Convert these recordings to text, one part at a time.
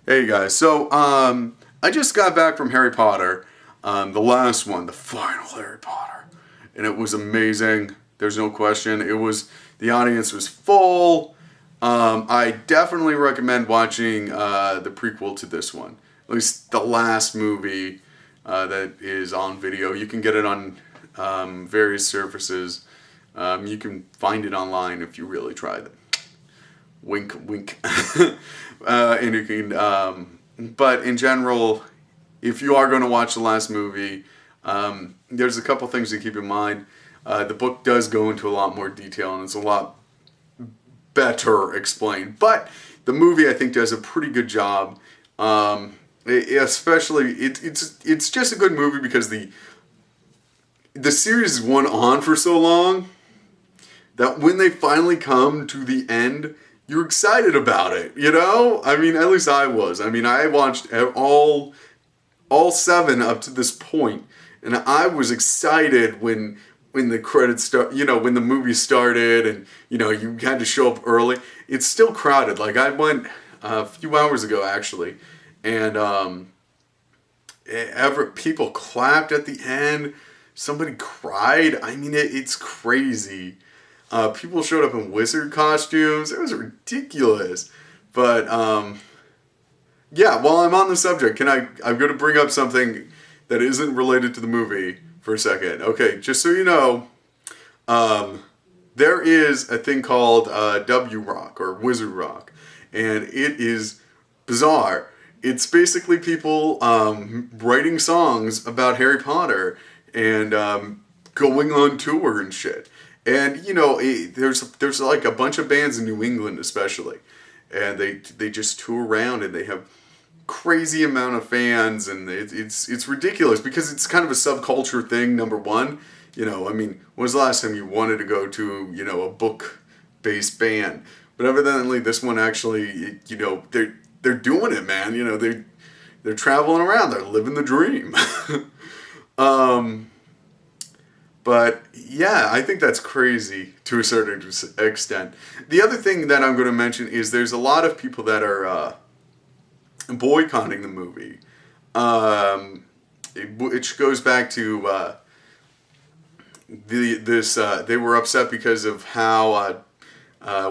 Hey guys, I just got back from Harry Potter, the last one, the final Harry Potter, and it was amazing. There's no question. The audience was full. I definitely recommend watching the prequel to this one, at least the last movie that is on video. You can get it on various services. You can find it online if you really try them. Wink, wink. And you can, but in general, if you are going to watch the last movie, there's a couple things to keep in mind. The book does go into a lot more detail, and it's a lot better explained. But the movie, I think, does a pretty good job. Especially, it's just a good movie because the series went on for so long that when they finally come to the end, you're excited about it, you know? I mean, at least I was. I mean, I watched all 7 up to this point, and I was excited when the credits start, when the movie started, and, you had to show up early. It's still crowded. Like, I went a few hours ago, actually, and people clapped at the end. Somebody cried. I mean, it's crazy. People showed up in wizard costumes. It was ridiculous. But, yeah, while I'm on the subject, I'm going to bring up something that isn't related to the movie for a second. Okay, just so you know, there is a thing called W Rock, or Wizard Rock, and it is bizarre. It's basically people writing songs about Harry Potter and going on tour and shit. And, there's like a bunch of bands in New England especially, and they just tour around, and they have crazy amount of fans, and it's ridiculous because it's kind of a subculture thing, number one. When was the last time you wanted to go to, a book-based band? But evidently this one actually, they're doing it, man. They're traveling around, they're living the dream. But yeah, I think that's crazy to a certain extent. The other thing that I'm going to mention is there's a lot of people that are boycotting the movie, which goes back to they were upset because of how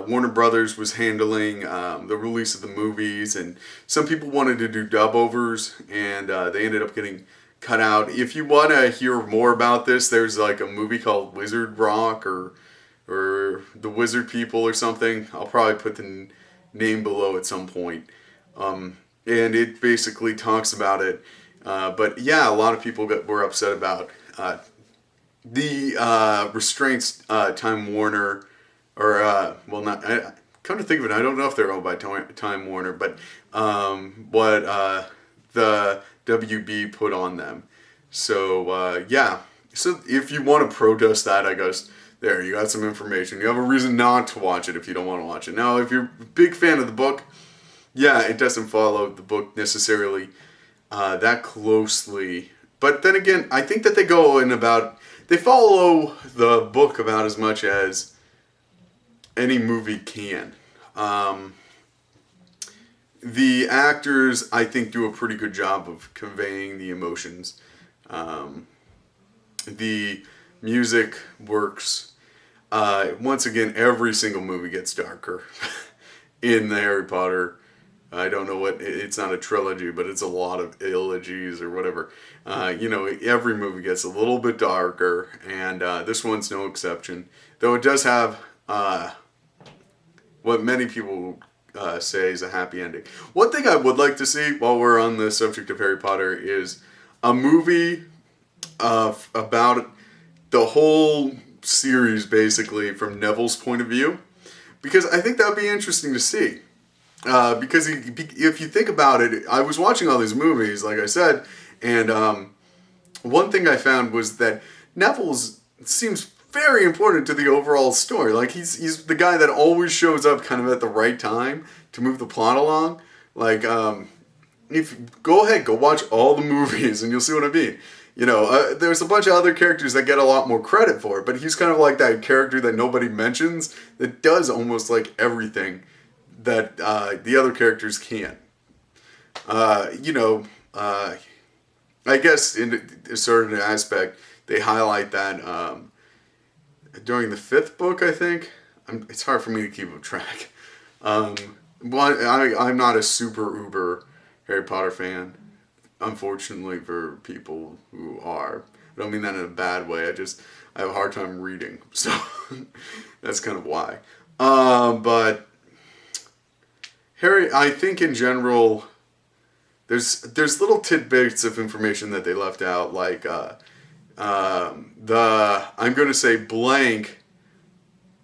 Warner Brothers was handling the release of the movies, and some people wanted to do dub-overs, and they ended up getting cut out. If you want to hear more about this, there's like a movie called Wizard Rock or The Wizard People or something. I'll probably put the name below at some point. And it basically talks about it. But yeah, a lot of people were upset about the restraints Time Warner, or not. Come to think of it, I don't know if they're owned by Time Warner, but what the WB put on them. So, yeah. So, if you want to protest that, I guess, there, you got some information. You have a reason not to watch it if you don't want to watch it. Now, if you're a big fan of the book, yeah, it doesn't follow the book necessarily that closely. But then again, I think that they follow the book about as much as any movie can. The actors, I think, do a pretty good job of conveying the emotions. The music works. Once again, every single movie gets darker in the Harry Potter. I don't know it's not a trilogy, but it's a lot of eulogies or whatever. Every movie gets a little bit darker, and this one's no exception. Though it does have what many people say is a happy ending. One thing I would like to see, while we're on the subject of Harry Potter, is a movie about the whole series, basically, from Neville's point of view. Because I think that would be interesting to see. Because if you think about it, I was watching all these movies, like I said, and one thing I found was that Neville's seems very important to the overall story. Like, he's the guy that always shows up kind of at the right time to move the plot along. Like, go ahead, go watch all the movies and you'll see what I mean. There's a bunch of other characters that get a lot more credit for it, but he's kind of like that character that nobody mentions that does almost like everything that the other characters can't. You know, I guess in a certain aspect, they highlight that during the fifth book, I think. It's hard for me to keep track. Um, I'm not a super uber Harry Potter fan, unfortunately for people who are. I don't mean that in a bad way. I have a hard time reading, so that's kind of why. But Harry, I think in general, there's little tidbits of information that they left out, like I'm going to say blank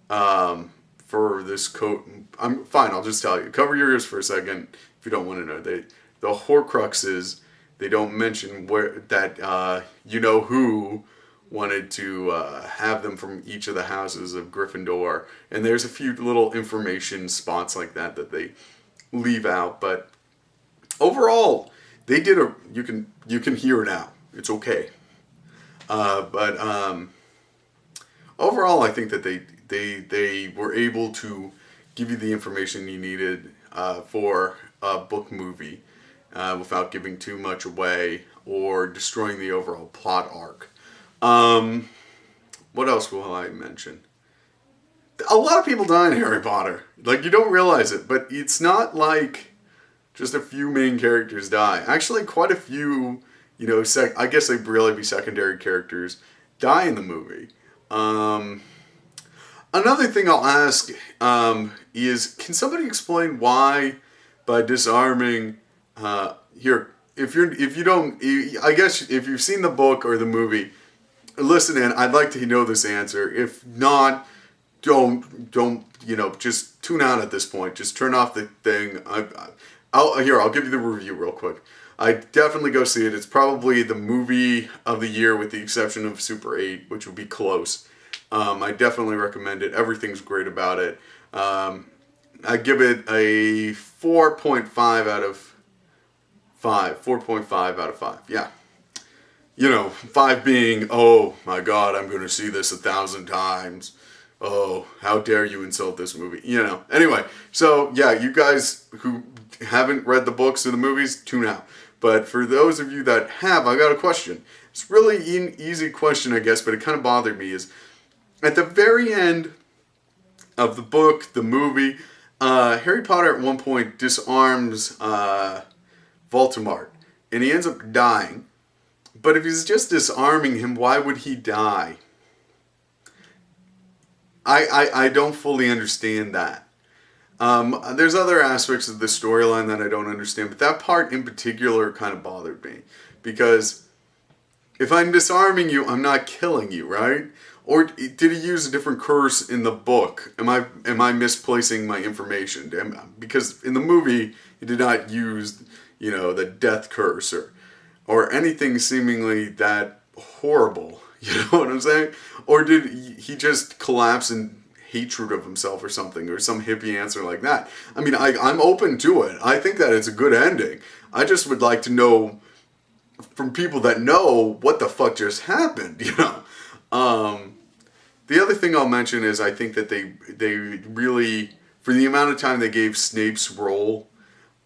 for this coat. I'm fine. I'll just tell you. Cover your ears for a second if you don't want to know. The Horcruxes. They don't mention where that you know who wanted to have them from each of the houses of Gryffindor, and there's a few little information spots like that that they leave out. But overall, they did a. You can hear now. It's okay. But overall, I think that they were able to give you the information you needed for a book movie without giving too much away or destroying the overall plot arc. What else will I mention? A lot of people die in Harry Potter. Like, you don't realize it, but it's not like just a few main characters die. Actually, quite a few, you know, I guess they'd really be secondary characters, die in the movie. Another thing I'll ask is, can somebody explain why, by disarming, here, if you don't, I guess if you've seen the book or the movie, listen in. I'd like to know this answer. If not, don't you know, just tune out at this point. Just turn off the thing. I'll give you the review real quick. I definitely go see it. It's probably the movie of the year with the exception of Super 8, which would be close. I definitely recommend it. Everything's great about it. I give it a 4.5 out of 5. 4.5 out of 5. Yeah. You know, 5 being, oh my God, I'm going to see this 1,000 times. Oh, how dare you insult this movie. You know. Anyway, so yeah, you guys who haven't read the books or the movies, tune out. But for those of you that have, I got a question. It's really an easy question, I guess, but it kind of bothered me. Is at the very end of the book, the movie, Harry Potter at one point disarms Voldemort, and he ends up dying. But if he's just disarming him, why would he die? I don't fully understand that. There's other aspects of the storyline that I don't understand, but that part in particular kind of bothered me. Because if I'm disarming you, I'm not killing you, right? Or did he use a different curse in the book? Am I misplacing my information? Because in the movie, he did not use, you know, the death curse or anything seemingly that horrible. You know what I'm saying? Or did he just collapse in hatred of himself or something, or some hippie answer like that? I mean, I'm open to it. I think that it's a good ending. I just would like to know from people that know what the fuck just happened, you know? The other thing I'll mention is I think that they really, for the amount of time they gave Snape's role,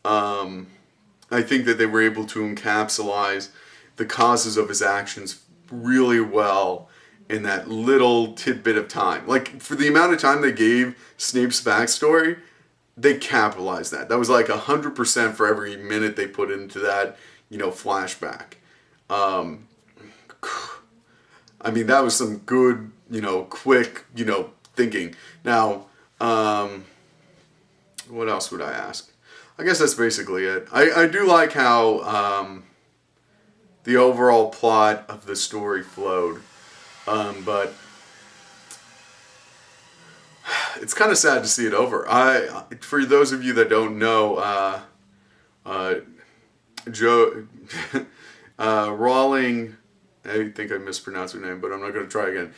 I think that they were able to encapsulize the causes of his actions really well in that little tidbit of time. Like, for the amount of time they gave Snape's backstory, they capitalized that. That was like 100% for every minute they put into that, you know, flashback. I mean, that was some good, you know, quick, you know, thinking. Now, what else would I ask? I guess that's basically it. I do like how the overall plot of the story flowed. But it's kind of sad to see it over. For those of you that don't know, Rowling, I think I mispronounced her name, but I'm not going to try again.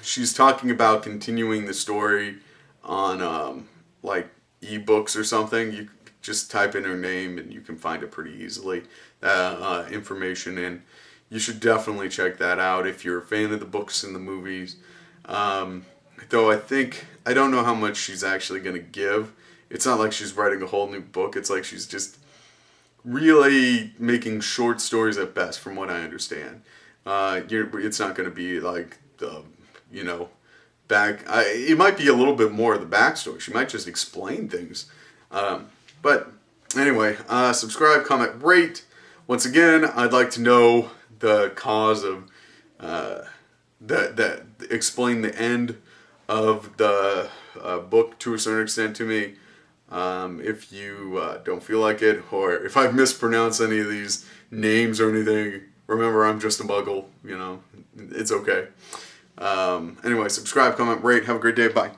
She's talking about continuing the story on like ebooks or something. You just type in her name and you can find it pretty easily. Information, and you should definitely check that out if you're a fan of the books and the movies. Though I don't know how much she's actually going to give. it's not like she's writing a whole new book. It's like she's just really making short stories at best, from what I understand. It's not going to be like the, you know, it might be a little bit more of the backstory. She might just explain things. But anyway, subscribe, comment, rate. Once again, I'd like to know the cause of that explain the end of the book to a certain extent to me. If you don't feel like it, or if I've mispronounced any of these names or anything, remember I'm just a muggle, you know, it's okay. Anyway, subscribe, comment, rate, have a great day, bye.